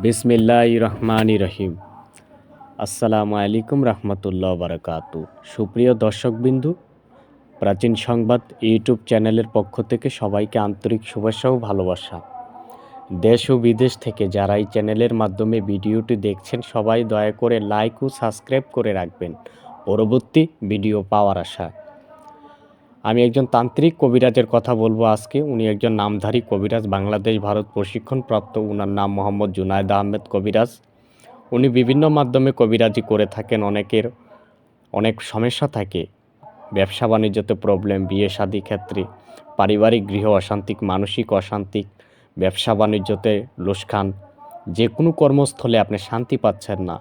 বিসমিল্লাহির রহমানির রহিম। আসসালামু আলাইকুম রহমতুল্লাহ বারাকাতু। সুপ্রিয় দর্শকবিন্দু, প্রাচীন সংবাদ ইউটিউব চ্যানেলের পক্ষ থেকে সবাইকে আন্তরিক শুভেচ্ছা ও ভালোবাসা। দেশ ও বিদেশ থেকে যারা এই চ্যানেলের মাধ্যমে ভিডিওটি দেখছেন সবাই দয়া করে লাইক ও সাবস্ক্রাইব করে রাখবেন পরবর্তী ভিডিও পাওয়ার আশায়। আমি একজন তান্ত্রিক কবিরাজের কথা বলবো আজকে। উনি একজন নামধারী কবিরাজ, বাংলাদেশ ভারত প্রশিক্ষণপ্রাপ্ত। উনার নাম মোহাম্মদ জুনায়েদ আহমেদ কবিরাজ। উনি বিভিন্ন মাধ্যমে কবিরাজি করে থাকেন। অনেকের অনেক সমস্যা থাকে, ব্যবসা বাণিজ্যতে প্রবলেম, বিয়ে শাদী ক্ষেত্রে, পারিবারিক গৃহ অশান্তিক, মানসিক অশান্তিক, ব্যবসা বাণিজ্যতে লোকসান, যে কোনো কর্মস্থলে আপনি শান্তি পাচ্ছেন না,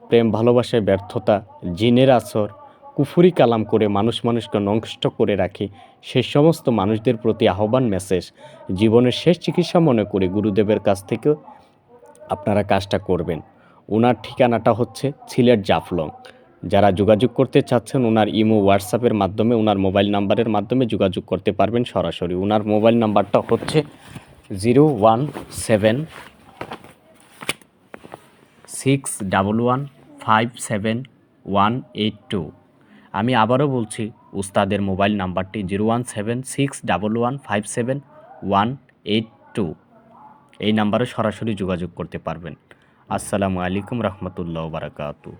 প্রেম ভালোবাসায় ব্যর্থতা, জিনের আসর, কুফুরি কালাম করে মানুষকে নষ্ট করে রাখে, সে সমস্ত মানুষদের প্রতি আহ্বান মেসেজ, জীবনের শেষ চিকিৎসা মনে করে গুরুদেবের কাছ থেকে আপনারা কাজটা করবেন। ওনার ঠিকানাটা হচ্ছে সিলেট জাফলং। যারা যোগাযোগ করতে চাচ্ছেন ওনার ইমো হোয়াটসঅ্যাপের মাধ্যমে, ওনার মোবাইল নাম্বারের মাধ্যমে যোগাযোগ করতে পারবেন সরাসরি। ওনার মোবাইল নাম্বারটা হচ্ছে 01761157182। আমি আবারও বলছি, উস্তাদের মোবাইল নাম্বারটি 01761157182। এই নাম্বারে সরাসরি যোগাযোগ করতে পারবেন। আসসালামু আলাইকুম রহমতুল্লাহ বারাকাতু।